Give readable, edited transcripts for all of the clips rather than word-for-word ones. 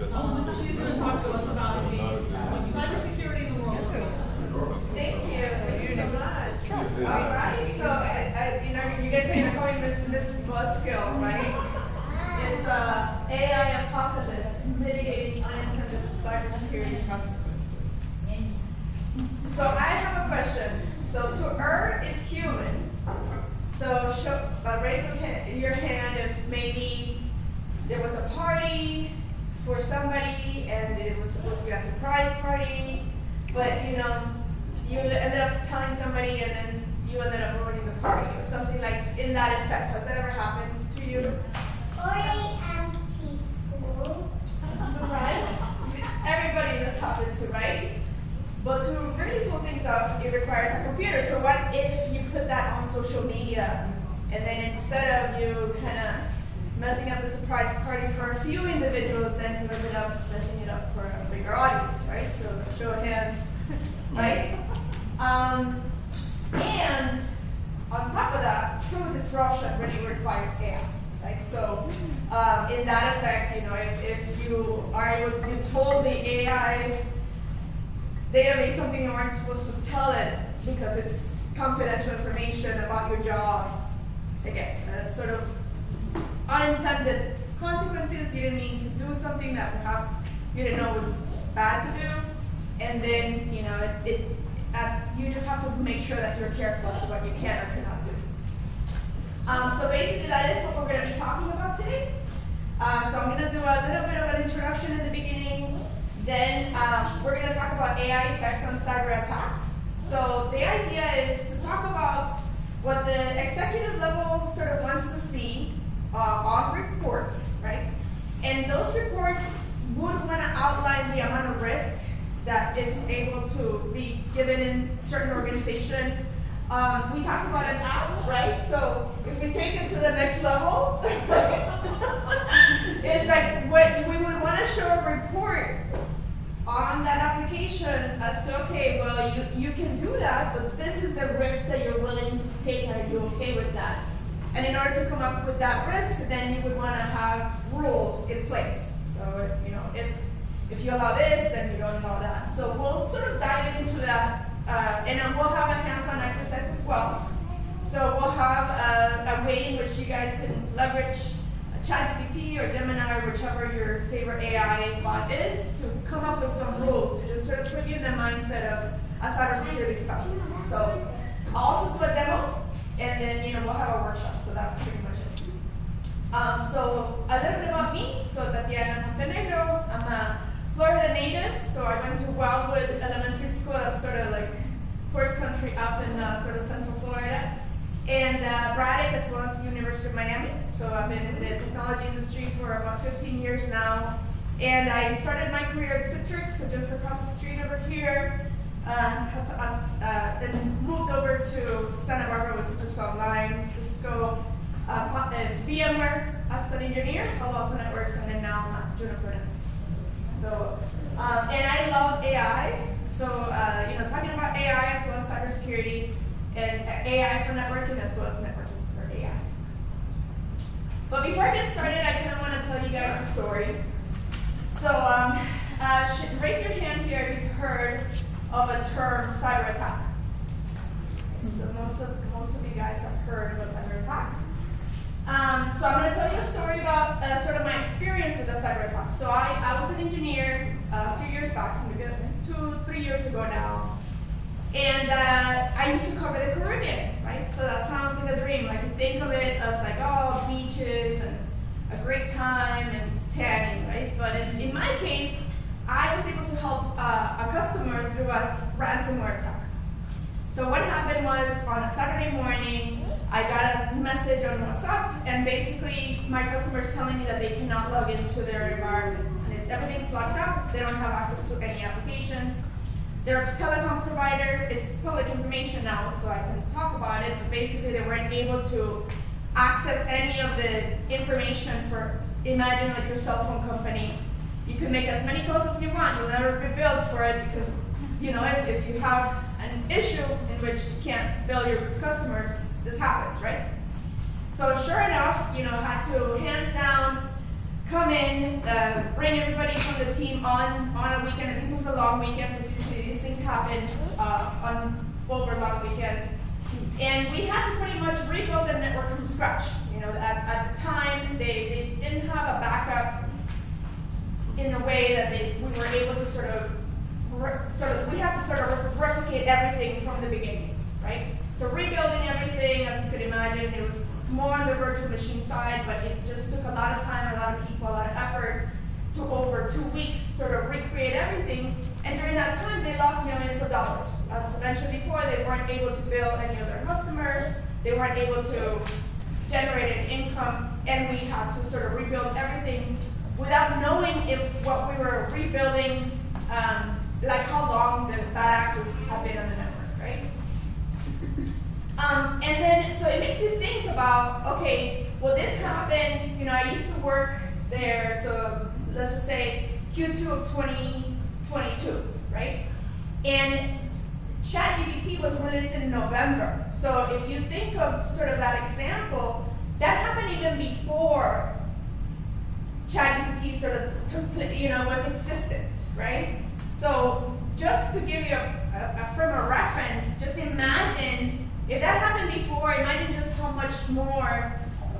She's going to talk to us about cybersecurity in the world. Thank you. Thank you so much. All right. So, you guys are going to call me Mrs. Buzzkill, right? It's AI apocalypse, mitigating unintended cybersecurity consequences. So I have a question. So to err is human. So raise your hand if maybe there was a party for somebody and it was supposed to be a surprise party, but you ended up telling somebody and then you ended up ruining the party or something like in that effect. Has that ever happened to you? Or empty school. Right? Everybody that's happened to, right? But to really pull things up, it requires a computer. So what if you put that on social media and then instead of you kind of messing up the surprise party for a few individuals, then you ended up messing it up for a bigger audience, right? So show of hands, right? And on top of that, true disruption really requires AI, right? So in that effect, if you told the AI database something you weren't supposed to tell it because it's confidential information about your job, again, that's sort of unintended consequences. You didn't mean to do something that perhaps you didn't know was bad to do, and then you just have to make sure that you're careful as to what you can or cannot do. So basically, that is what we're going to be talking about today. So I'm going to do a little bit of an introduction in the beginning. Then we're going to talk about AI effects on cyber attacks. So the idea is to talk about what the executive level sort of wants to see on reports, right? And those reports would want to outline the amount of risk that is able to be given in certain organization. We talked about an app, right? So if we take it to the next level, it's like we would want to show a report on that application as to, okay, well, you can do that, but this is the risk that you're willing to take. Are you okay with that? And in order to come up with that risk, then you would want to have rules in place. So, if you allow this, then you don't allow that. So we'll sort of dive into that, and then we'll have a hands-on exercise as well. So we'll have a way in which you guys can leverage ChatGPT or Gemini or whichever your favorite AI bot is to come up with some rules to just sort of put you in the mindset of a cybersecurity specialist. So I'll also do a demo, and then we'll have a workshop. So that's pretty much it. So a little bit about me. So Tatiana Montenegro. I'm a Florida native. So I went to Wildwood Elementary School. That's sort of like horse country up in sort of central Florida. And Braddock, as well as the University of Miami. So I've been in the technology industry for about 15 years now. And I started my career at Citrix, so just across the street over here. Then moved over to Santa Barbara with Citrix Online, Cisco, VMware as an engineer, Palo Alto Networks, and then now I'm at Juniper Networks. So, and I love AI. So, talking about AI as well as cybersecurity, and AI for networking as well as networking for AI. But before I get started, I kind of want to tell you guys a story. So raise your hand here if you've heard of a term, cyber attack. So most of you guys have heard of a cyber attack. So I'm going to tell you a story about sort of my experience with a cyber attack. So I was an engineer a few years back, so maybe 2-3 years ago now. And I used to cover the Caribbean, right? So that sounds like a dream. I can think of it as like, oh, beaches and a great time and tanning, right? But in my case, I was able to help a customer through a ransomware attack. So what happened was on a Saturday morning, I got a message on WhatsApp, and basically my customer's telling me that they cannot log into their environment. And everything's locked up, they don't have access to any applications. They're a telecom provider. It's public information now, so I can talk about it, but basically they weren't able to access any of the information for, imagine like your cell phone company. You can make as many calls as you want. You'll never be billed for it because, if you have an issue in which you can't bill your customers, this happens, right? So sure enough, had to hands down come in, bring everybody from the team on a weekend. I think it was a long weekend because usually these things happen over long weekends. And we had to pretty much rebuild the network from scratch. You know, at the time, they didn't have a backup in a way that we were able to we had to sort of replicate everything from the beginning, right? So rebuilding everything, as you could imagine, it was more on the virtual machine side, but it just took a lot of time, a lot of people, a lot of effort to over 2 weeks sort of recreate everything. And during that time, they lost millions of dollars. As I mentioned before, they weren't able to bill any of their customers. They weren't able to generate an income, and we had to sort of rebuild everything without knowing if what we were rebuilding, like how long the bad actors have been on the network, right? And then, so it makes you think about, okay, well, this happened, you know, I used to work there, so let's just say Q2 of 2022, right? And ChatGPT was released in November. So if you think of sort of that example, that happened even before ChatGPT sort of was existent, right? So just to give you a frame of reference, just imagine if that happened before, imagine just how much more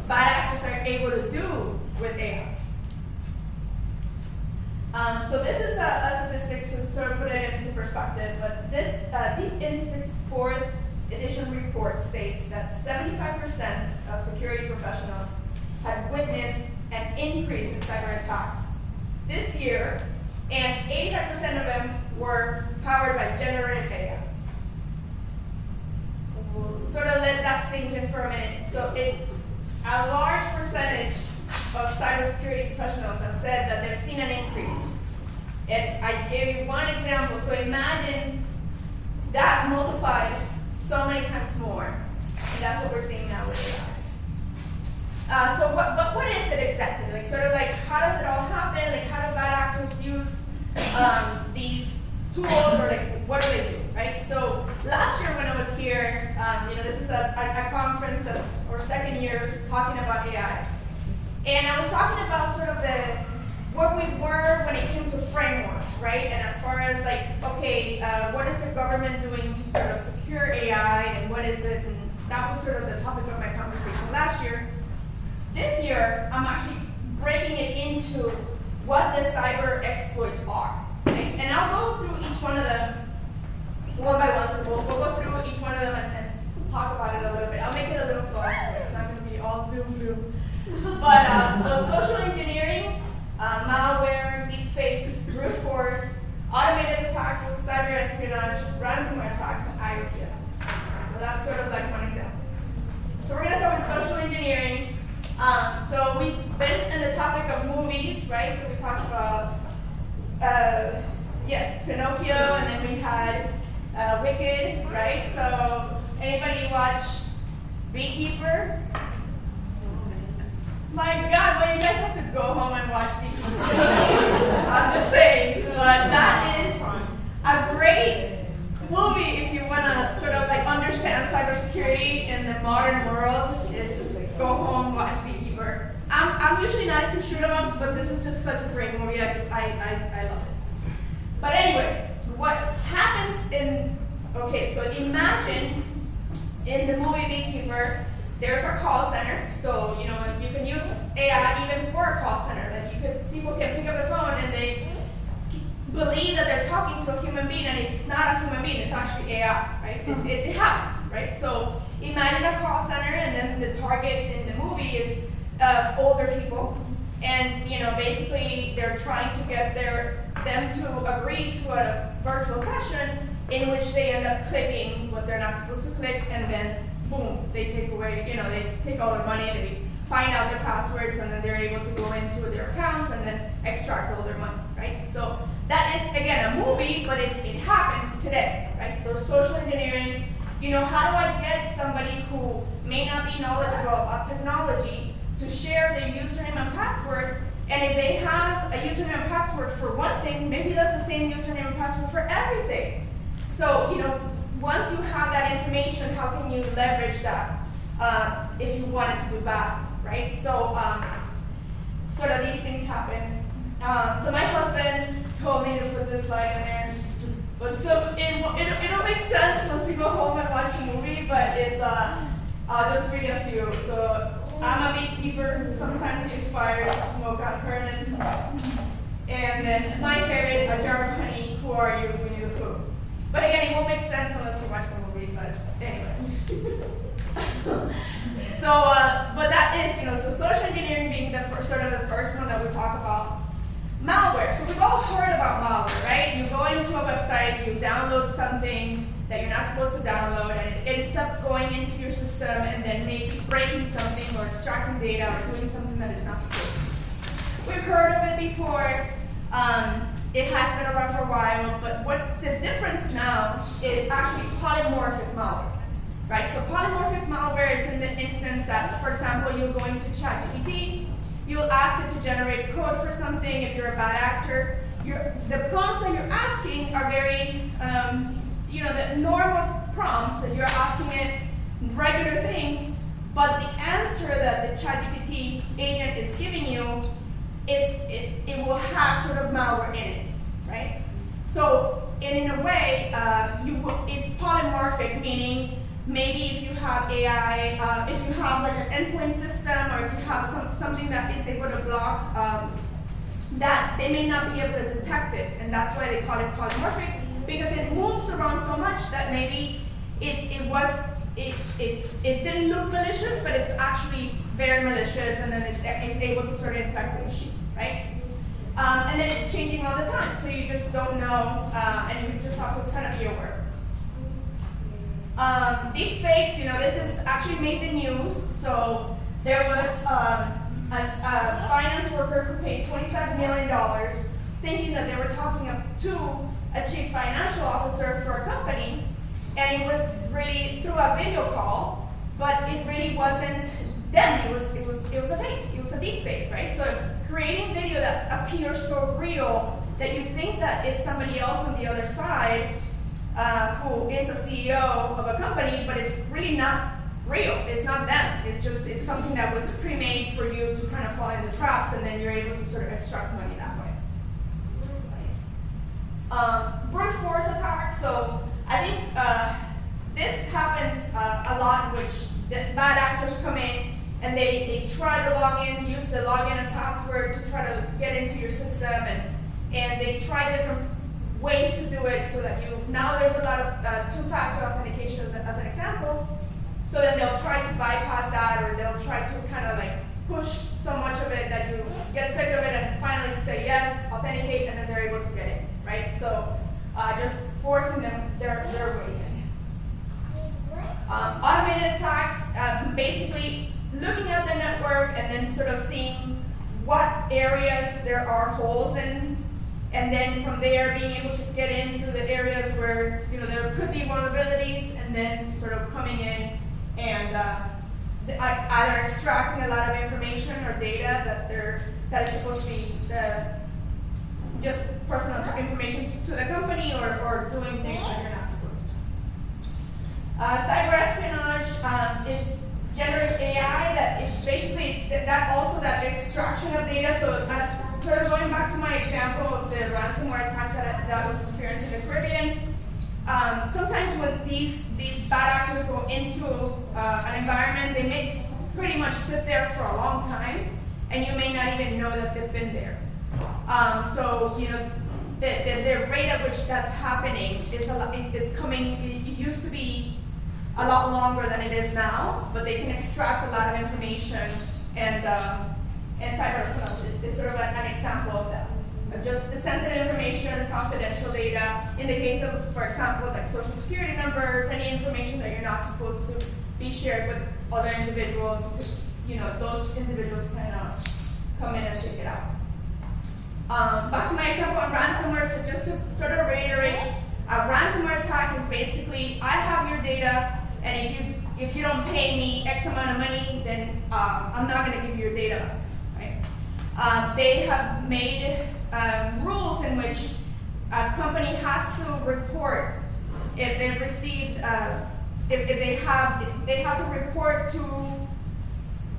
bad actors are able to do with AI. So this is a statistic to sort of put it into perspective, but this Deep Insights 4th edition report states that 75% of security professionals had witnessed an increase in cyber attacks this year, and 85% of them were powered by generative AI. So we'll sort of let that sink in for a minute. So it's a large percentage of cybersecurity professionals have said that they've seen an increase. And I gave you one example, so imagine that multiplied so many times more. And that's what we're seeing now with AI. So what is it exactly? Like sort of like how does it all happen? Like how do bad actors use these tools, or like what do they do, right? So last year when I was here, this is a conference that's our second year talking about AI. And I was talking about sort of what we were when it came to frameworks, right? And as far as like, okay, what is the government doing to sort of secure AI, and what is it? And that was sort of the topic of my conversation last year. This year, I'm actually breaking it into what the cyber exploits are, right? And I'll go through each one of them one by one. So we'll go through each one of them and talk about it a little bit. I'll make it a little fun, so it's not going to be all doom gloom. But the social engineering, malware, deepfakes, brute force, automated attacks, cyber espionage, ransomware attacks, and IoT attacks. So that's sort of like one example. So we're going to start with social engineering. So we've been in the topic of movies, right? So we talked about, Pinocchio, and then we had Wicked, right? So anybody watch Beekeeper? My God, well, you guys have to go home and watch Beekeeper. I'm just saying, but that is a great movie if you want to sort of like understand cybersecurity in the modern world. It's just like, go home, watch Beekeeper. I'm usually not into shoot 'em ups, but this is just such a great movie. I love it. But anyway, what happens so imagine in the movie Beekeeper, there's a call center. So, you can use AI even for a call center. That people can pick up the phone and they believe that they're talking to a human being, and it's not a human being, it's actually AI, right? It happens, right? So imagine a call center, and then the target in the movie is older people, and basically they're trying to get them to agree to a virtual session in which they end up clicking what they're not supposed to click, and then boom, they take away, they take all their money, they find out their passwords, and then they're able to go into their accounts and then extract all their money, right? So that is, again, a movie, but it happens today, right? So social engineering, how do I get somebody who may not be knowledgeable about technology to share their username and password? And if they have a username and password for one thing, maybe that's the same username and password for everything. So, once you have that information, how can you leverage that if you wanted to do bad, right? So sort of these things happen. So my husband told me to put this slide in there, but so it'll make sense once you go home and watch the movie. But it's I'll just read a few. So I'm a beekeeper. Sometimes I use fire to smoke out pernets. And then my favorite, a jar of honey. Who are you? Winnie the Pooh. But again, it won't make sense unless you watch the movie. But anyways. But that is, so social engineering being the first one that we talk about. Malware. So we've all heard about malware, right? You go into a website, you download something that you're not supposed to download, and it ends up going into your system and then maybe breaking something or extracting data or doing something that it's not supposed to. We've heard of it before. It has been around for a while, but what's the difference now is actually polymorphic malware. Right, so polymorphic malware is in the instance that, for example, you go into ChatGPT, you'll ask it to generate code for something. If you're a bad actor, the prompts that you're asking are very, the normal prompts that you're asking it regular things, but the answer that the ChatGPT agent is giving you it will have sort of malware in it, right? So in a way, it's polymorphic, meaning maybe if you have AI, if you have like an endpoint system, or if you have something that is able to block that, they may not be able to detect it, and that's why they call it polymorphic, because it moves around so much that maybe it didn't look malicious, but it's actually very malicious, and then it's able to sort of infect the machine, right? And then it's changing all the time, so you just don't know, and you just have to kind of be aware. Deep fakes, this is actually made the news. So there was a finance worker who paid $25 million thinking that they were talking to a chief financial officer for a company, and it was really through a video call, but it really wasn't them. It was a fake. It was a deep fake, right? So creating video that appears so real that you think that it's somebody else on the other side, who is a CEO of a company, but it's really not real. It's not them. It's something that was pre-made for you to kind of fall in the traps, and then you're able to sort of extract money that way. Brute force attacks. So I think this happens a lot, in which the bad actors come in and they try to log in, use the login and password to try to get into your system, and they try different ways to do it, so that now there's a lot of two-factor authentication as an example. So then they'll try to bypass that, or they'll try to kind of like push so much of it that you get sick of it and finally say yes, authenticate, and then they're able to get in, right? So just forcing them their way in. Automated attacks, basically looking at the network and then sort of seeing what areas there are holes in, and then from there being able to get in through the areas where there could be vulnerabilities, and then sort of coming in and either extracting a lot of information or data that is supposed to be just personal information to the company, or doing things that you're not supposed to. Cyber espionage is generative AI that is basically that extraction of data. So sort of going back to my example of the ransomware attack that was experienced in the Caribbean, sometimes when these bad actors go into an environment, they may pretty much sit there for a long time, and you may not even know that they've been there. So the rate at which that's happening is it's coming. It used to be a lot longer than it is now, but they can extract a lot of information, and cybersecurity is sort of an example of that. Just the sensitive information, confidential data. In the case of, for example, like social security numbers, any information that you're not supposed to be shared with other individuals, those individuals can come in and take it out. Back to my example on ransomware. So just to sort of reiterate, a ransomware attack is basically, I have your data, and if you don't pay me X amount of money, then I'm not going to give you your data back. They have made rules in which a company has to report if they've received, if they have to report to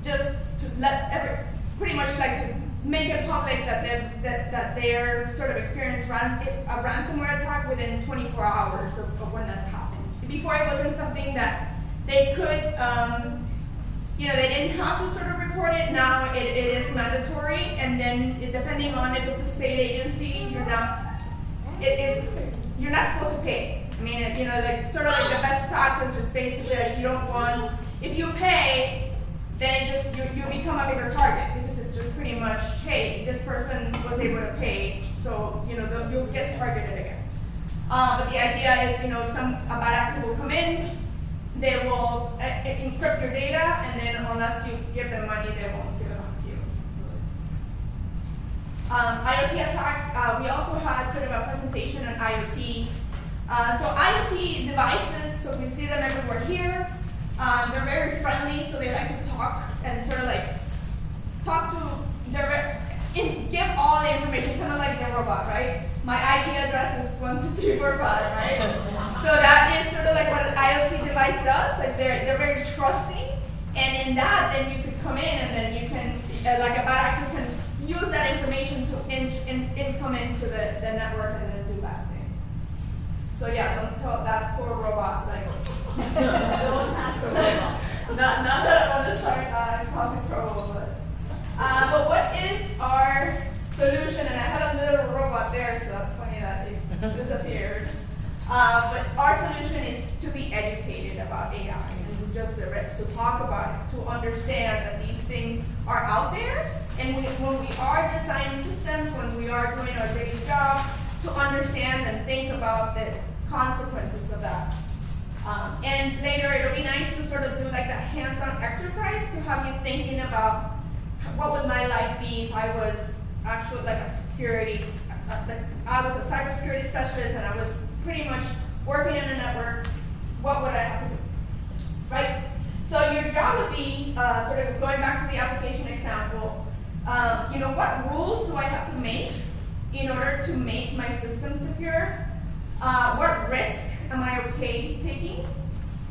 just to let pretty much like to make it public that they're sort of experienced a ransomware attack within 24 hours of when that's happened. Before it wasn't something that they could, they didn't have to sort of report it. Now it is mandatory, and then depending on if it's a state agency, you're not supposed to pay. I mean, sort of like the best practice is basically like if you pay, then you become a bigger target, because it's just pretty much, hey, this person was able to pay, so you'll get targeted again. But the idea is, a bad actor will come in, they will encrypt your data, and then unless you give them money, they won't give it back to you. IoT attacks, we also had sort of a presentation on IoT. So IoT devices, so we see them everywhere here. They're very friendly, so they like to talk and sort of like give all the information, kind of like the robot, right? My IP address is 12345, right? So that is sort of like what an IoT device does. Like they're very trusting, and in that, then you could come in and then you can, like a bad actor can use that information to come into the network and then do bad things. So yeah, don't tell that poor robot like. Not that I want to start causing trouble, but what is our solution? And I had a little robot there, so that's funny that it disappeared. But our solution is to be educated about AI and just the rest, to talk about it, to understand that these things are out there, and when we are designing systems, when we are doing our daily job, to understand and think about the consequences of that. And later, it'll be nice to sort of do like that hands-on exercise to have you thinking about what would my life be if I was actually like a security, I was a cybersecurity specialist and I was pretty much working in a network. What would I have to do, right? So your job would be sort of going back to the application example. What rules do I have to make in order to make my system secure? What risk am I okay taking?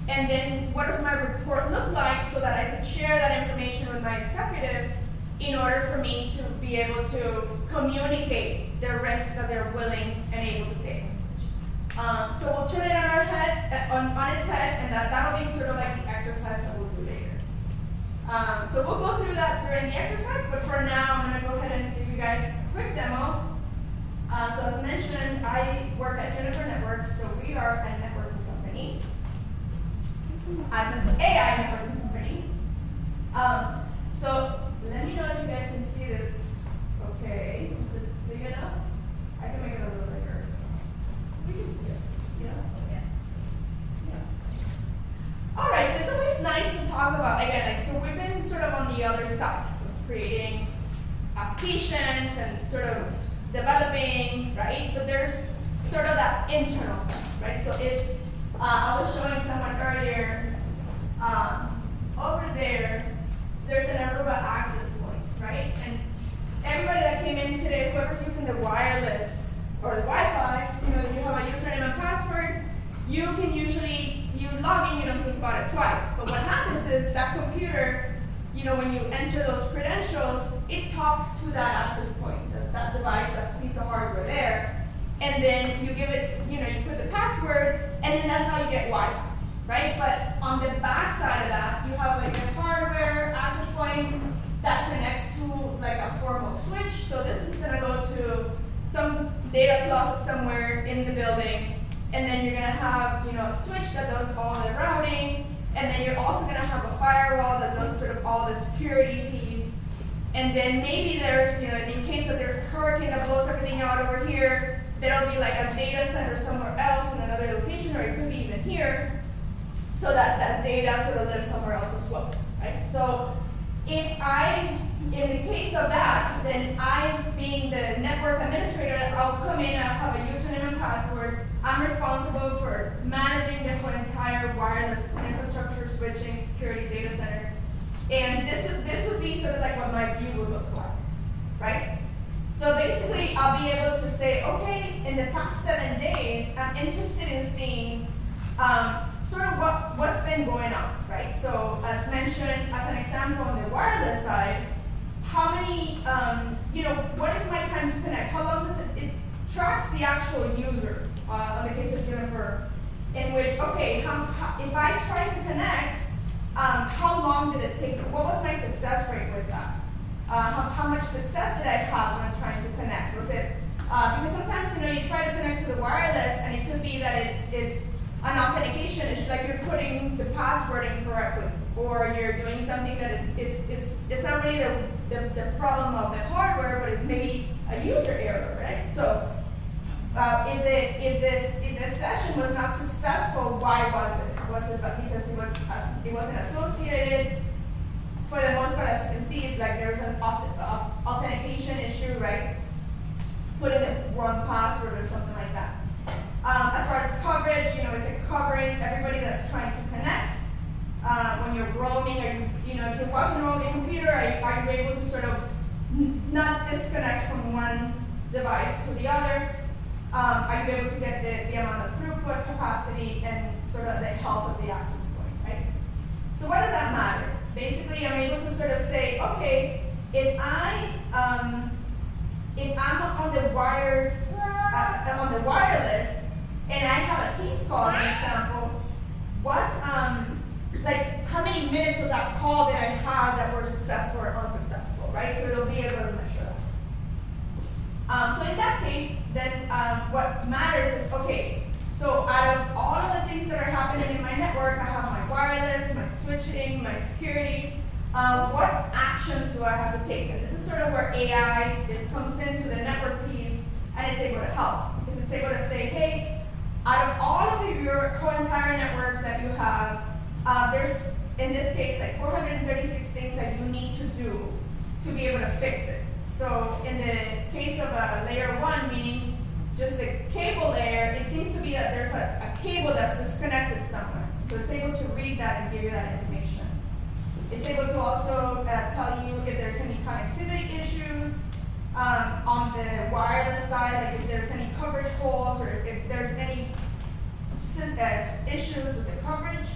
And then what does my report look like so that I could share that information with my executives in order for me to be able to communicate the risk that they're willing and able to take. So we'll turn it on our head, on its head, and that'll be sort of like the exercise that we'll do later. So we'll go through that during the exercise, but for now I'm gonna go ahead and give you guys a quick demo. So as mentioned, I work at Juniper Networks, so we are a networking company. As an AI networking company. So let me know if you guys can see this. Okay, is it big enough? I can make it a little bigger. We can see it. Yeah. All right, so it's always nice to talk about, again, so we've been sort of on the other side, creating applications and sort of developing, right? But there's sort of that internal stuff, right? So if I was showing someone earlier, over there's an Aruba access point, right? And everybody that came in today, whoever's using the wireless or the Wi-Fi, you have a username and password, you log in, you don't think about it twice. But what happens is that computer, when you enter those credentials, it talks to that access point, that device, that piece of hardware there, and then you give it, you put the password, and then that's how you get Wi-Fi, right? But on the back side of that, you have like a hardware access point that connects to like a formal switch. So this is gonna go to some data closet somewhere in the building, and then you're gonna have, a switch that does all the routing, and then you're also gonna have a firewall that does sort of all the security piece. And then maybe there's, in case that there's a hurricane that blows everything out over here, there'll be like a data center somewhere else in another location, or it could be even here, so that that data sort of lives somewhere else as well, right? So in the case of that, then I, being the network administrator, I'll come in, I'll have a username and password. I'm responsible for managing the whole entire wireless infrastructure, switching, security, data center. And this would be sort of like what my view would look like, right? So basically, I'll be able to say, okay, in the past 7 days, I'm interested in seeing sort of what's been going on, right? So as mentioned, as an example on the wireless side, how many tracks the actual user, in the case of Juniper, in which, okay, if I try to connect, how long did it take? What was my success rate with that? How much success did I have when I'm trying to connect? Was it, because sometimes, you try to connect to the wireless and it could be that it's an authentication issue, like you're putting the password incorrectly, or you're doing something that it's not really the problem of the hardware, but it's maybe a user error, right? So if the session was not successful, why was it? Was it because it wasn't associated? For the most part, as you can see, like there's an authentication issue, right? Putting the wrong password or something like that. As far as coverage, is it covering everybody that's trying to connect? When you're roaming, if you're walking around the computer, are you able to sort of not disconnect from one device to the other? Are you able to get the amount of throughput capacity and sort of the health of the access point, right? So what does that matter? Basically, I'm able to sort of say, okay, if I'm on the wireless, and I have a Teams call, as an example, how many minutes of that call did I have that were successful or unsuccessful, right? So it'll be able to measure that. So in that case, then what matters is, okay, so out of all of the things that are happening in my network, I have my wireless, my switching, my security, what actions do I have to take? And this is sort of where AI comes into the network piece and it's able to help. Because it's able to say, hey, out of all of your whole entire network that you have, there's, in this case, like 436 things that you need to do to be able to fix it. So in the case of a layer 1, meaning just the cable layer, it seems to be that there's a cable that's disconnected somewhere. So it's able to read that and give you that information. It's able to also tell you if there's any connectivity issues on the wireless side, like if there's any coverage holes or if there's any issues with the coverage.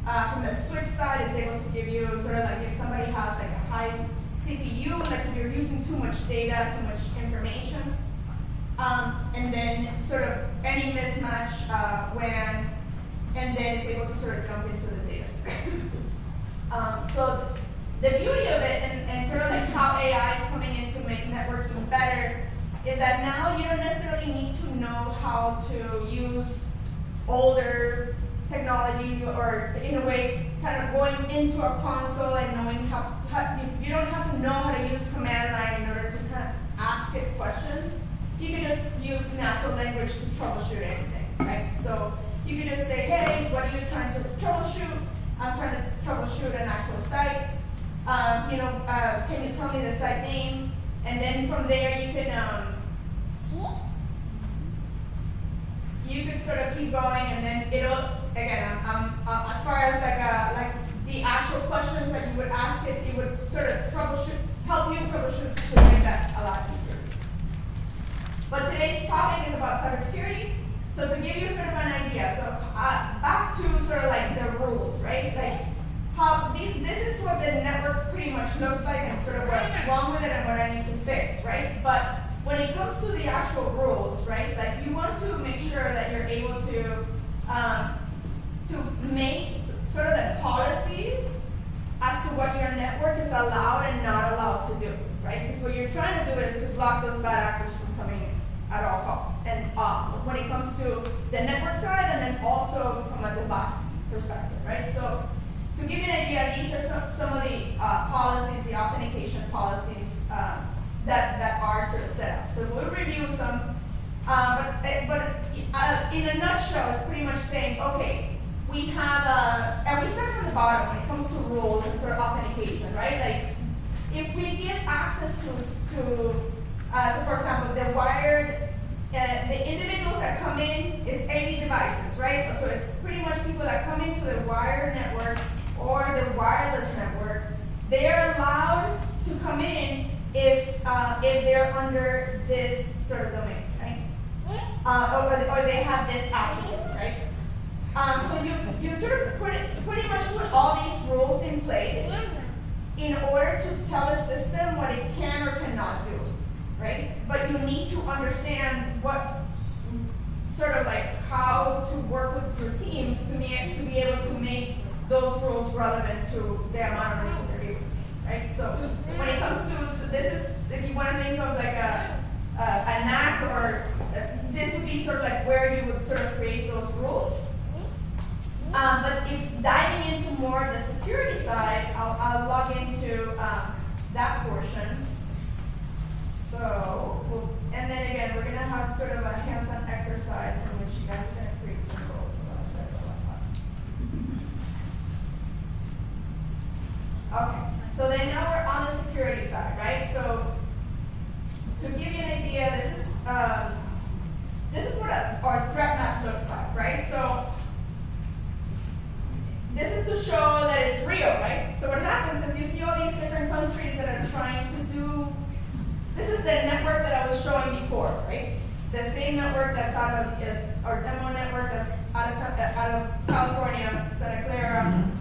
From the switch side, it's able to give you sort of like if somebody has like a high CPU, like if you're using too much data, too much information. And then sort of any mismatch when, and then it's able to sort of jump into the data set. So the beauty of it, and sort of like how AI is coming in to make networking better, is that now you don't necessarily need to know how to use older technology, or in a way kind of going into a console and knowing how you don't have to know how to use command line in order to kind of ask it questions. You can just use natural language to troubleshoot anything, right? So you can just say, hey, what are you trying to troubleshoot? I'm trying to troubleshoot an actual site. Can you tell me the site name? And then from there you can sort of keep going, and then it'll, again, as far as like the actual questions that you would ask it would sort of help you troubleshoot to make that a lot easier. But today's topic is about cybersecurity. So to give you sort of an idea, so back to sort of like the rules, right? Like how this is what the network pretty much looks like and sort of what's wrong with it and what I need to fix, right? But when it comes to the actual rules, right? Like you want to make sure that you're able to make sort of the policies as to what your network is allowed and not allowed to do, right? Because what you're trying to do is to block those bad actors from coming in at all costs. And when it comes to the network side, and then also from a device perspective, right? So to give you an idea, these are some of the policies, the authentication policies that are sort of set up. So we'll review some, but in a nutshell, it's pretty much saying, okay, we have, and we start from the bottom when it comes to rules and sort of authentication, right? Like, if we give access to so for example, the wired, the individuals that come in is 80 devices, right? So it's pretty much people that come into the wired network or the wireless network. They are allowed to come in if they're under this sort of domain, right? Or they have this attribute, right? So you sort of pretty much put all these rules in place in order to tell the system what it can or cannot do, right? But you need to understand what we're gonna have sort of a hands-on exercise in which you guys are gonna create some rules. So I'll set it up. Okay, so then now we're on the security side, right? So to give you an idea, this is what our threat map looks like, right? So this is to show that it's real, right? So what happens is you see all these different countries that are trying to do, this is the network that I was showing before, right? The same network that's out of, our demo network that's out of California, Santa Clara.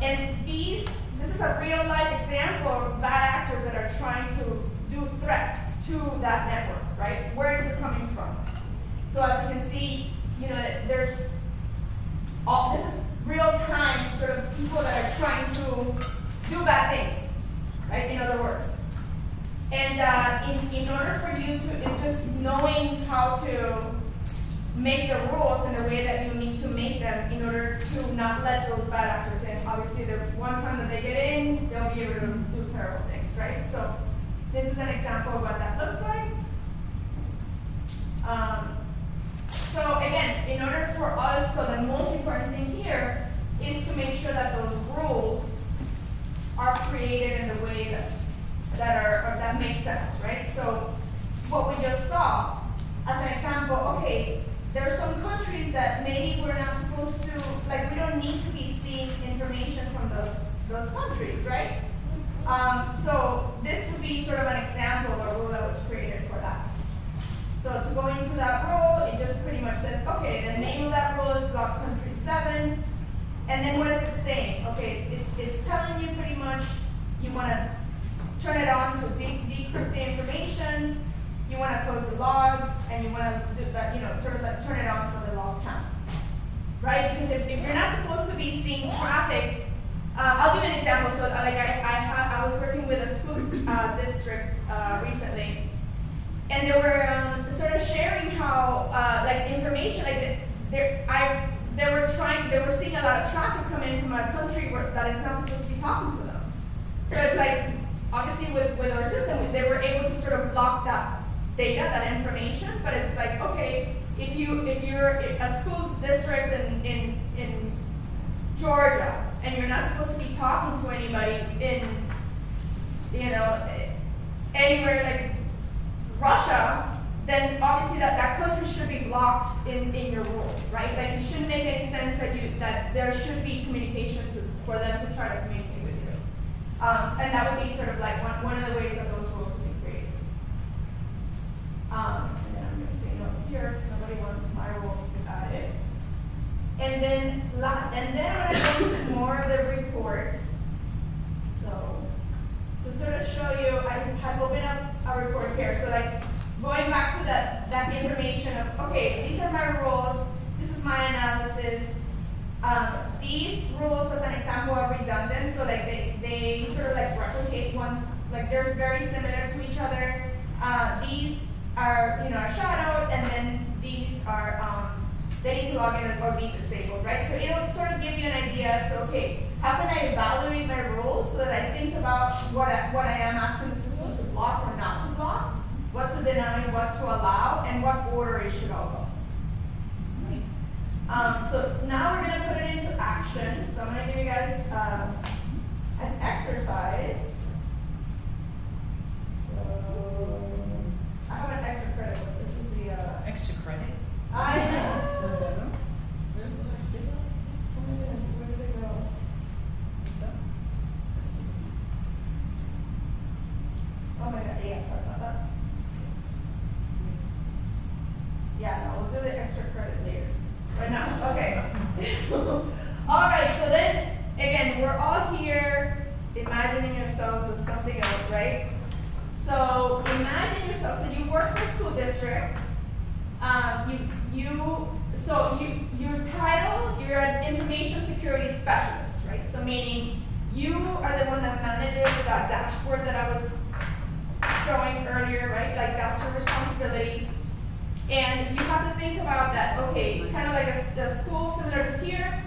And this is a real life example of bad actors that are trying to do threats to that network, right? Where is it coming from? So as you can see, this is real time sort of people that are trying to do bad things, right? In other words. And in order for you to, it's just knowing how to make the rules in the way that you need to make them in order to not let those bad actors in. Obviously, the one time that they get in, they'll be able to do terrible things, right? So this is an example of what that looks like. So again, in order for us, so the most important thing here is to make sure that those rules are created in the way that makes sense, right? So what we just saw, as an example, okay, there are some countries that maybe we're not supposed to, like we don't need to be seeing information from those countries, right? So this would be sort of an example of a rule that was created for that. So to go into that rule, it just pretty much says, okay, the name of that rule is block country 7, and then what is it saying? Okay, it's telling you pretty much you want to turn it on to decrypt the information, you want to close the logs, and you want to do that, sort of like turn it on for the log count, right? Because if you're not supposed to be seeing traffic, I'll give you an example. So like I was working with a school district recently, and they were sort of sharing how like information, like they were seeing a lot of traffic come in from a country that is not supposed to be talking to them. So it's like, obviously with our system, they were able to sort of block that data, that information, but it's like, okay, if you're a school district in Georgia and you're not supposed to be talking to anybody in, anywhere like Russia, then obviously that country should be blocked in your rule, right? Like it shouldn't make any sense that there should be communication for them to try to communicate with you. And that would be sort of like one of the ways that those rules would be created. And then I'm going to say no here because nobody wants my rule to be added. And then I'm going to go into more of the reports. So to sort of show you, I have opened up a report here. So like going back to that information of, okay, these are my rules, this is my analysis. These rules, as an example, are redundant, so like they sort of like replicate one, like they're very similar to each other. These are, are shadowed, and then these are, they need to log in or be disabled, right? So it'll sort of give you an idea, so okay, how can I evaluate my rules so that I think about what I am asking the system to block or not to block, what to deny, what to allow, and what order it should all go. So now we're going to put it into action. So I'm going to give you guys an exercise. So I have an extra credit. This is the extra credit. I know. Where did it go? Oh my God! Yeah, sorry about that. Yeah, no, we'll do the extra credit later. Right now, okay. All right, so then, again, we're all here imagining yourselves as something else, right? So imagine yourself, so you work for a school district, your title, you're an information security specialist, right? So meaning you are the one that manages that dashboard that I was showing earlier, right? Like that's your responsibility. And you have to think about that, okay, kind of like a school similar to here.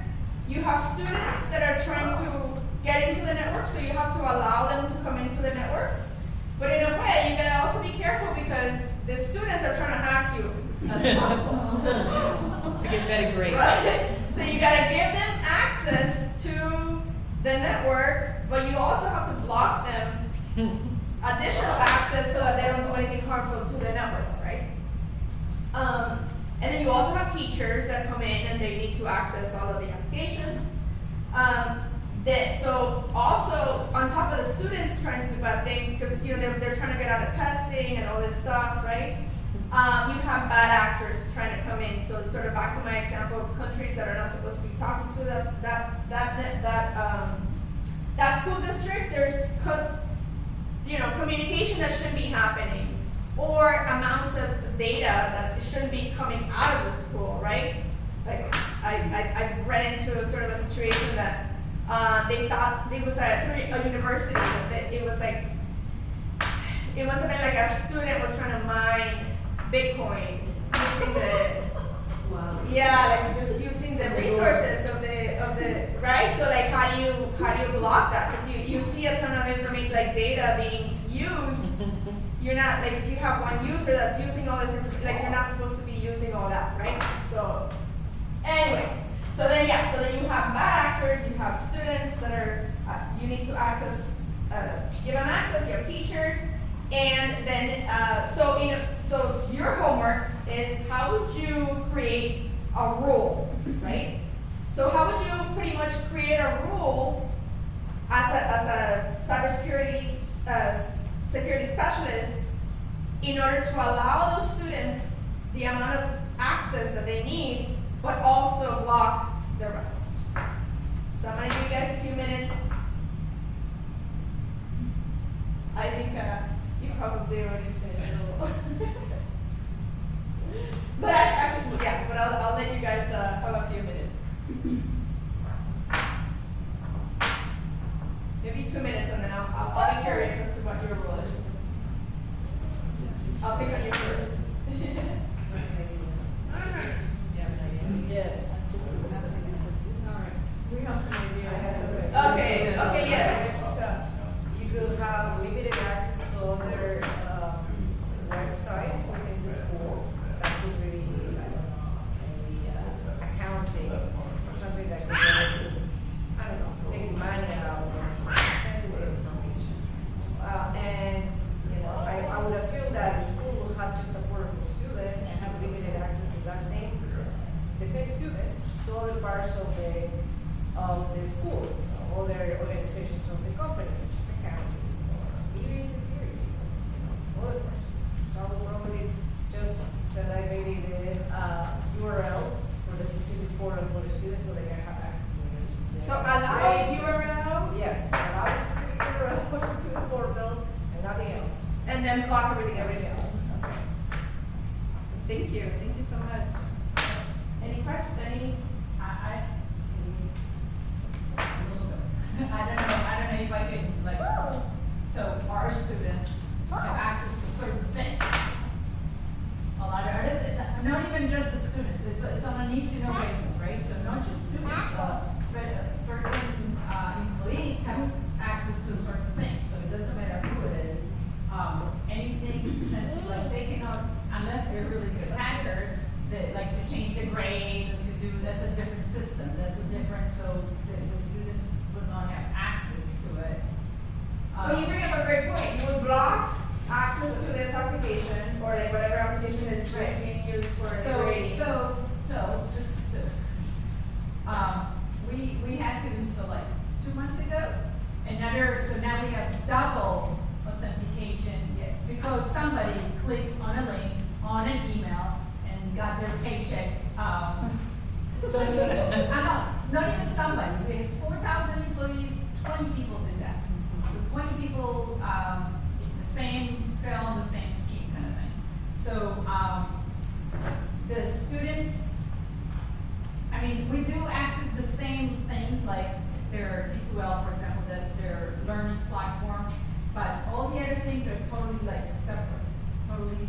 You have students that are trying to get into the network, so you have to allow them to come into the network. But in a way, you gotta also be careful because the students are To get better grades. Right? So you gotta give them access to the network, but you also have to block them additional access so that they don't do anything harmful to the network, right? And then you also have teachers that come in and they need to access all of the applications. So also on top of the students trying to do bad things, because they're trying to get out of testing and all this stuff, right? You have bad actors trying to come in. So sort of back to my example of countries that are not supposed to be talking to that school district. There's communication that shouldn't be happening, or amounts of data that shouldn't be coming out of the school, right? Like I ran into sort of a situation that they thought it was a university, but it was a bit like a student was trying to mine Bitcoin using just using the resources of the right. So like how do you block that? Because you see a ton of information like data being used. You're not like, if you have one user that's using all this information, like you're not supposed to be using all that, right? So anyway, so then you have bad actors, you have students that are you need to access, give them access. You have teachers, and then so your homework is how would you create a rule, right? So how would you pretty much create a rule as a cybersecurity security specialist in order to allow those students the amount of access that they need, but also block the rest? So I'm going to give you guys a few minutes. I think you probably already finished a little. But I'll let you guys have a few minutes. Maybe 2 minutes, and then I'll be curious as to what your rule is. I'll pick on you first. Yes. Alright, we have some ideas. Okay, yes. You could have limited access to other websites within the school. That could be, I don't know, maybe accounting or something that could go to, I don't know, taking money out or sensitive information. And, I would assume that the school will have just a portable student and have limited access to the same student to other parts of the school, other organizations of the company, such as accounting or even security, other parts. So I would probably just send out maybe the URL for the specific portal for the students so they can have access to it. So allow URL, Yes, allow the specific URL for the student portal and nothing else. and then block everything else. Everything else. Okay. Awesome. Thank you so much. Any questions? I don't know if I could, like, so our students have access to certain things. A lot of other things, not even just the students, it's on a need to know basis, right? So not just students, certain employees have access to certain things, so it doesn't matter who it is. Anything sensitive, like they cannot, unless they're really good hackers, they like to change the grades and to do, that's a different system, so the students would not have access to it. Well, you bring up a great point. You would block access to this application, or like whatever application is being used for the grading. So just to, we had to install like 2 months ago, so now we have double authentication. Yes. Because somebody clicked on a link on an email and got their paycheck. Not even somebody. We have 4,000 employees. 20 people did that. So 20 people, the same fell on the same scheme kind of thing. So the students, I mean, we do access the same things like their D2L, for example, that's their learning platform, but all the other things are totally like separate, totally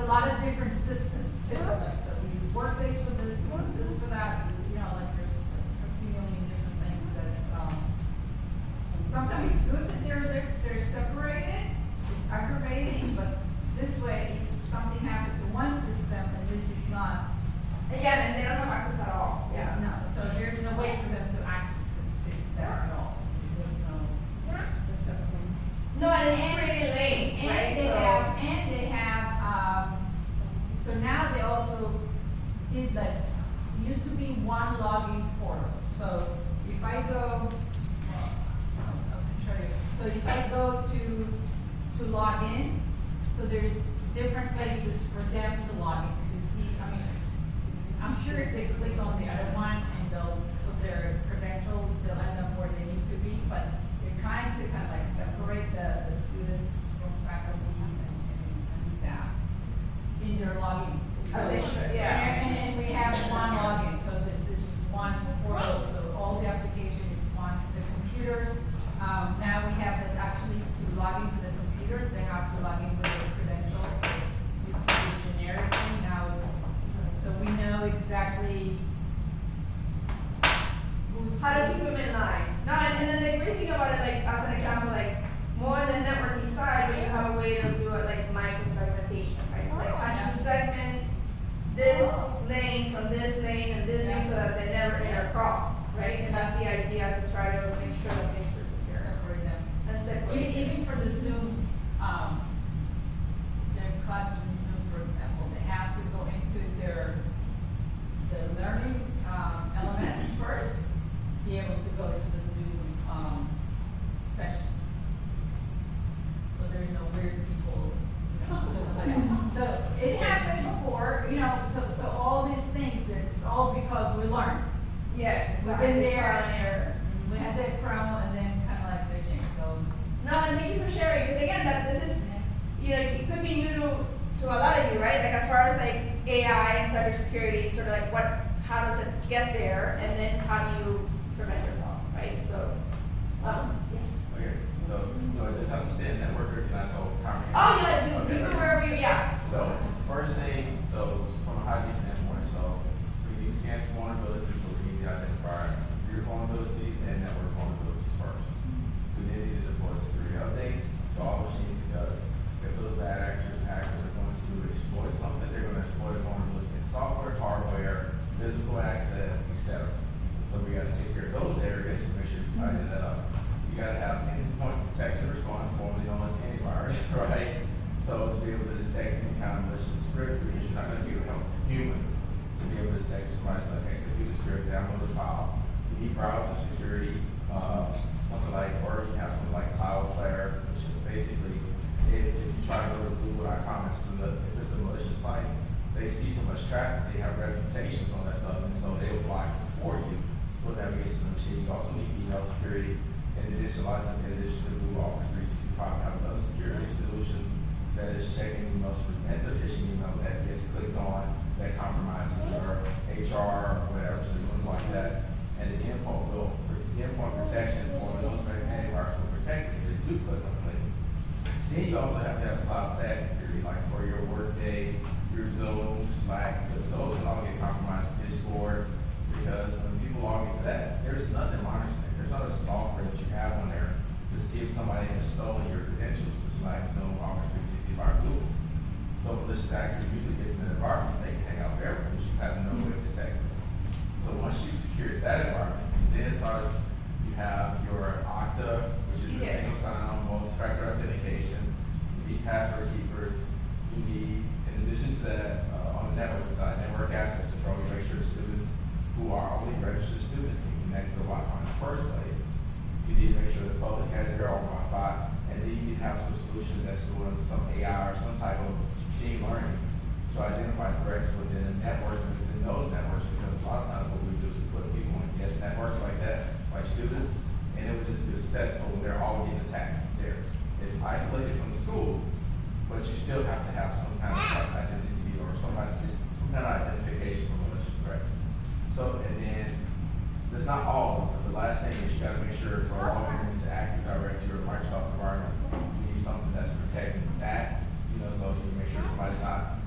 a lot of different systems too, like, so we use Workdays for this, we use this for that, you know, like, there's a few million different things that, sometimes it's good that they're separated, it's aggravating, but this way, if something happened to one system and this is not, Again, and they don't have access at all. yeah, no, so there's no way for them to access to that at all. There's no, it's separate things. No, and it's creating lanes, right? And they have, so now they also did like, it used to be one login portal. So if I go, I can show you. So if I go to log in, so there's different places for them to log in. 'Cause you see, I mean, I'm sure if they click on the other one and they'll put their credential, they'll end up where they need to be, but they're trying to kind of like separate the students from faculty and staff in their login. So, As they should, yeah. And we have one login, so this is just one portal, so all the application is on to the computers. Now we have that actually to log into the computers, they have to log in with their credentials. So it used to be a generic thing, now it's, so we know exactly who's. How to keep them in line. No, and then the great thing about it, like, as an example, like, more on the networking side, but you have a way to do it like micro-segmentation, right? Like, how you segment this lane from this lane and this lane so that they never intercross, right? And that's the idea, to try to make sure that things are secure. Separate them. And separate. Even for the Zoom, there's classes in Zoom, for example, they have to go into the learning, elements first, be able to go to the Zoom, session. So there's no weird people, so it happened before, you know, so all these things, it's all because we learned. Yes, We've exactly. been there. Trial and error. We had that promo and then kind of like they changed, so. No, and thank you for sharing, because again, that this is, you know, it could be new to a lot of you, right? Like, as far as like AI and cybersecurity, sort of like how does it get there, and then how do you prevent yourself, right? So, yes. Okay, so, just understand networker, can I so comprehensive? Oh, yeah, you go wherever you, yeah. So, first thing, so from a hygiene standpoint, so we need to scan for vulnerabilities, so we need to identify your vulnerabilities and network vulnerabilities first. We then need to deploy security updates to all machines, because if those bad actors are going to exploit something, they're going to exploit vulnerabilities in software, hardware, physical access, etc. So we got to take care of those areas to make sure you tighten that up. You got to have endpoint detection response, formerly known as antivirus, right? So to be able to detect any kind of malicious script, because you're not going to be able to help a human to be able to detect if somebody's going to execute a script, download a file. You need browser security, something like, or you have something like Cloudflare, which is basically, if you try to go to Google.com, if it's a malicious site, they see so much traffic, they have reputations on that stuff, and so they will block it for you. So that navigates to the machine. You also need email security, and additional license in addition to Google Office 365, have another security solution that is checking emails to prevent the phishing email that gets clicked on, that compromises your HR or whatever system like that. And the endpoint protection for those antivirus will protect if you do click on the link. Then you also have to have cloud SaaS security, like for your Workday, your Zoom, Slack, because those can all get compromised. Discord, because when people log into that, there's nothing monitoring it. There's not a software that you have on there to see if somebody has stolen your credentials to Slack, Zoom, Office 365, Google. So malicious actors usually gets in an environment, they can hang out there because you have no way of detecting it. So once you secure that environment, then you have your Okta, which is the single sign-on, multi-factor authentication. You need password keepers. You need, in addition to that, on the network side, network access control. You make sure the students who are only registered students can connect to the Wi-Fi in the first place. You need to make sure the public has their own Wi-Fi, and then you need to have some solution that's doing some AI or some type of machine learning to identify threats within the networks, within those networks, because a lot of times what we do is we put people in guest networks like that, like students, and it would just be successful when they're all getting attacked there. It's isolated from the school, but you still have to have some kind of identity or some kind of identification for malicious threats. So, and then, that's not all of them. The last thing is you gotta make sure for all of to Active Directory or Microsoft environment, you need something that's protecting that, so you can make sure somebody's not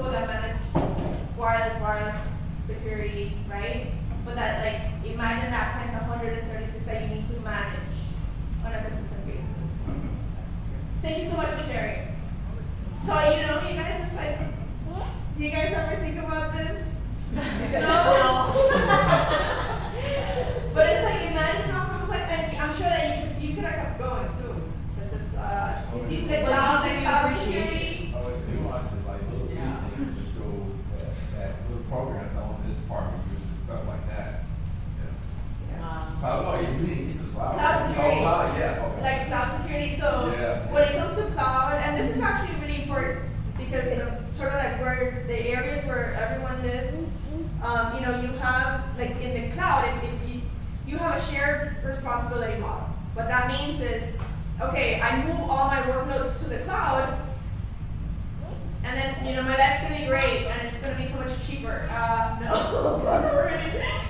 people that manage wireless security, right? But that, like, imagine that times 136 that you need to manage on a consistent basis. Thank you so much for sharing. So, you guys, it's like, you guys ever think about this? No? But it's like, imagine how complex, and I'm sure that you could have kept going too. Because it's, the cloud security. Oh, it's nuances, like little things in the school that little programs on this department uses, stuff like that. Oh, you need the cloud. Cloud security. Oh, cloud, yeah, okay. Like cloud security. So Yeah. when it comes to cloud, and this is actually really important because sort of like where the areas where everyone lives, you have like in the cloud, if you have a shared responsibility model. What that means is, okay, I move all my workloads to the cloud, and then my life's gonna be great, and it's gonna be so much cheaper. No,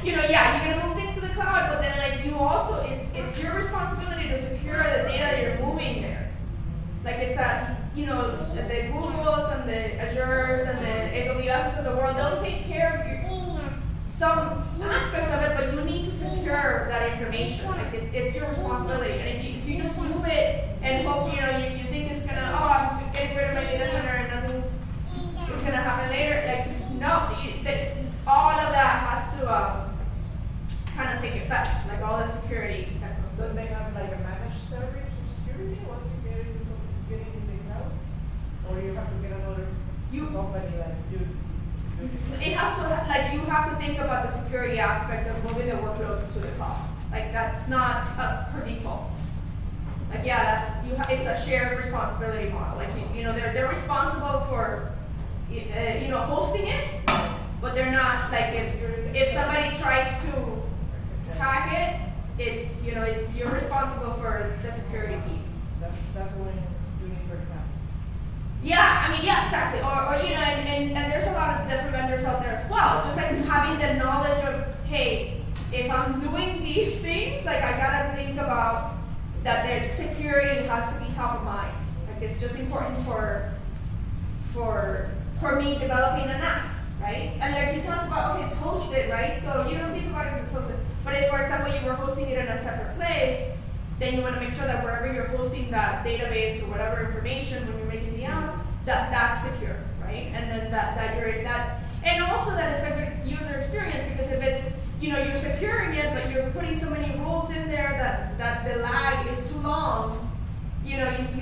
yeah, you're gonna move things to the cloud, but then like you also, it's your responsibility to secure the data that you're moving there. Like it's the Googles and the Azures and the AWSs of the world, they'll take care of some aspects of it, but you need to secure that information. Like it's your responsibility, and if you just move it and hope you think it's gonna I'm getting rid of my data center and nothing is gonna happen later. Like no, all of that has to kind of take effect, like all the security type of So stuff. they have like a managed service for security once you get it in the cloud? Or you have to get another company like you? It has to, like, you have to think about the security aspect of moving the workloads to the cloud. Like, that's not per default. Like, yeah, it's a shared responsibility model. Like, they're responsible for, hosting it, but they're not, like, if somebody tries to hack it, you're responsible for the security piece. That's when you need for accounts. Yeah, exactly. And there's a lot of different vendors out there as well. It's just like having the knowledge of, hey, if I'm doing these things, like I gotta think about that their security has to be top of mind. Like it's just important for me developing an app, right? And like you talked about, okay, it's hosted, right? So you don't think about it as it's hosted. But if, for example, you were hosting it in a separate place, then you want to make sure that wherever you're hosting that database or whatever information when you're making the app, that's secure, right? And then and also that it's a good user experience because if it's, you're securing it, but you're putting so many rules in there that the lag is too long, you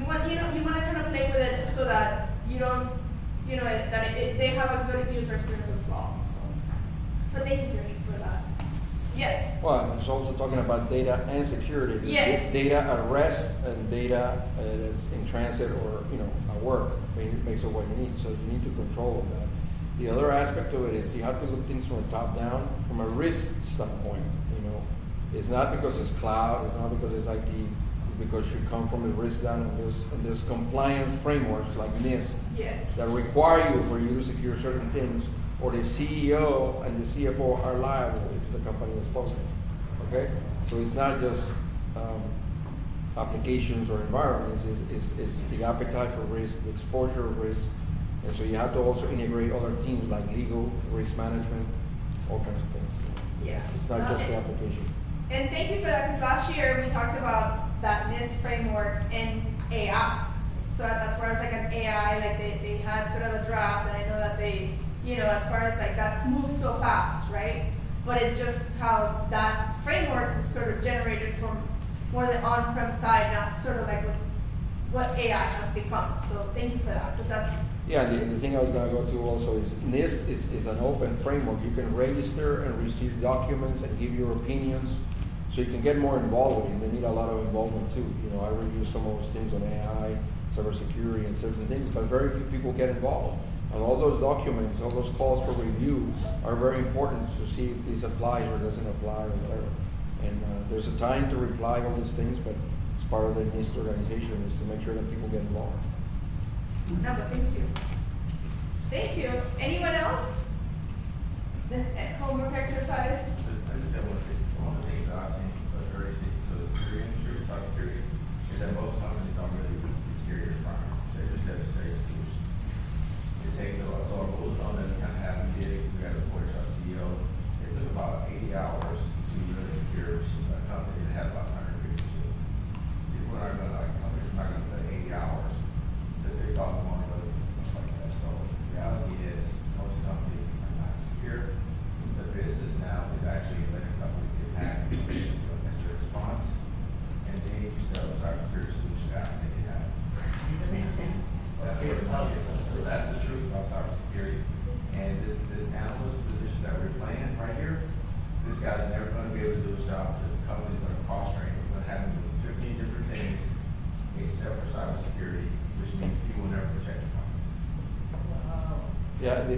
want to kind of play with it so that you don't, they have a good user experience as well. So thank you for that. Yes. Well, it's also talking about data and security. Yes. Data at rest and data that's in transit or at work, based on what you need. So you need to control that. The other aspect of it is you have to look things from the top down, from a risk standpoint. It's not because it's cloud, it's not because it's IT, it's because you come from the risk down, and there's compliance frameworks like NIST Yes. that require for you to secure certain things, or the CEO and the CFO are liable if the company is public. Okay, so it's not just applications or environments; it's the appetite for risk, the exposure of risk, and so you have to also integrate other teams like legal, risk management, all kinds of things. Yeah. It's not just the Okay. application. And thank you for that, because last year we talked about that NIST framework in AI. So as far as like an AI, like they had sort of a draft, and I know that they, as far as like that's moved so fast, right? But it's just how that framework was sort of generated from more the on-prem side, not sort of like what AI has become. So thank you for that, because that's. Yeah, the thing I was going to go to also is NIST is an open framework. You can register and receive documents and give your opinions, so you can get more involved with it. They need a lot of involvement too. I review some of those things on AI, cybersecurity, and certain things, but very few people get involved. And all those documents, all those calls for review are very important to see if this applies or doesn't apply or whatever. And there's a time to reply all these things, but it's part of the NIST organization is to make sure that people get involved. No, but thank you. Thank you. Anyone else? The homework exercise? I just have one thing. One of the things I've seen very to the security industry, cybersecurity, is that most companies don't really do security requirements. They just have to say solution. It takes a lot. So a rule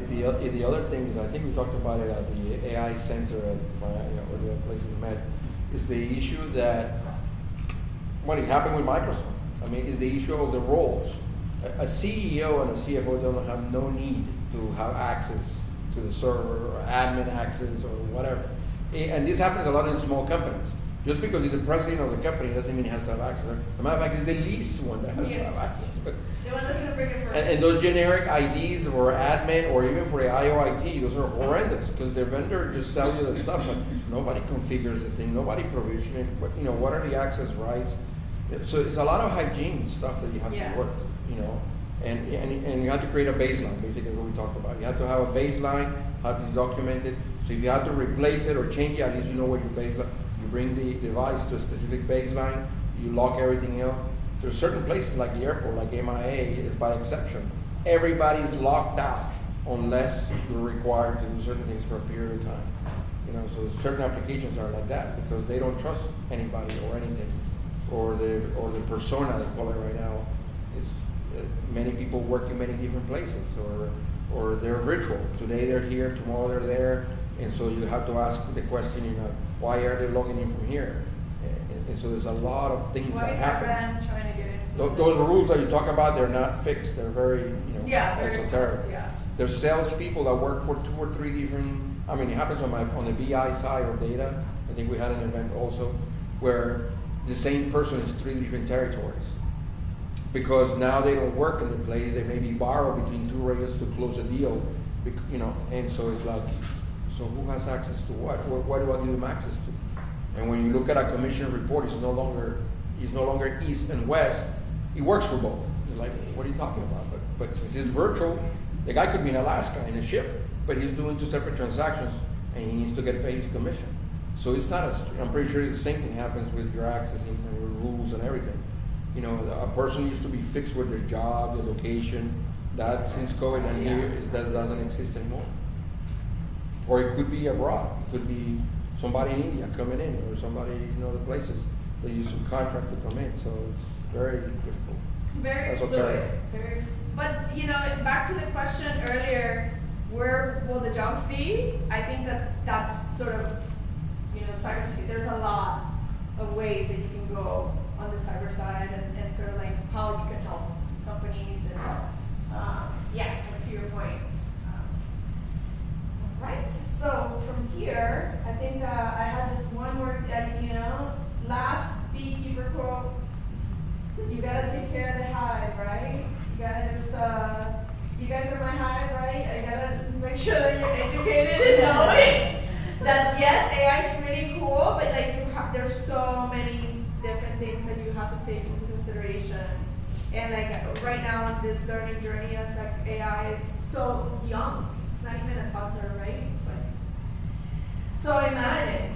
the other thing is, I think we talked about it at the AI center at or the place we met, is the issue that what happened with Microsoft. I mean, is the issue of the roles. A CEO and a CFO don't have no need to have access to the server or admin access or whatever. And this happens a lot in small companies. Just because he's the president of the company doesn't mean he has to have access. As a matter of fact, he's the least one that has to have access to it. The one that's gonna bring it first. And those generic IDs for admin or even for the IOIT, those are horrendous because the vendor just sells you the stuff, but nobody configures the thing, nobody provisions it. But what are the access rights? So it's a lot of hygiene stuff that you have Yeah. to work, and you have to create a baseline. Basically, what we talked about. You have to have a baseline, how it's documented. So if you have to replace it or change it, at least you know what your baseline. You bring the device to a specific baseline. You lock everything out. There's certain places like the airport, like MIA, is by exception. Everybody's locked out unless you're required to do certain things for a period of time. So certain applications are like that because they don't trust anybody or anything, or the persona they call it right now. It's many people work in many different places, or they're virtual. Today they're here, tomorrow they're there, and so you have to ask the question, why are they logging in from here? And so there's a lot of things Why that is happen. that brand trying to get into Those rules that you talk about, they're not fixed. They're very, very- esoteric. Yeah. There's salespeople that work for 2 or 3 different. I mean, it happens on the BI side or data. I think we had an event also where the same person is 3 different territories because now they don't work in the place. They maybe borrow between 2 areas to close a deal, And so it's like, so who has access to what? What do I give them access to? And when you look at a commission report, it's no longer east and west. He works for both. You're like, what are you talking about? But since it's virtual, the guy could be in Alaska in a ship, but he's doing 2 separate transactions, and he needs to get paid his commission. So it's not I'm pretty sure the same thing happens with your accessing and your rules and everything. A person used to be fixed with their job, their location. That since COVID and here that doesn't exist anymore. Or it could be abroad. It could be somebody in India coming in, or somebody the places they use some contract to come in. So it's very difficult. Very Esoteric. fluid. But back to the question earlier, where will the jobs be? I think that's sort of cybersecurity. There's a lot of ways that you can go on the cyber side and sort of like how you can help companies and to your point. Right. So from here, I think I had this one more. Last beekeeper quote. You gotta take care of the hive, right? You gotta just, you guys are my hive, right? I gotta make sure that you're educated and knowing that yes, AI is really cool, but there's so many different things that you have to take into consideration. And right now on this learning journey, it's like AI is so young. It's not even a toddler, right? It's like, so imagine,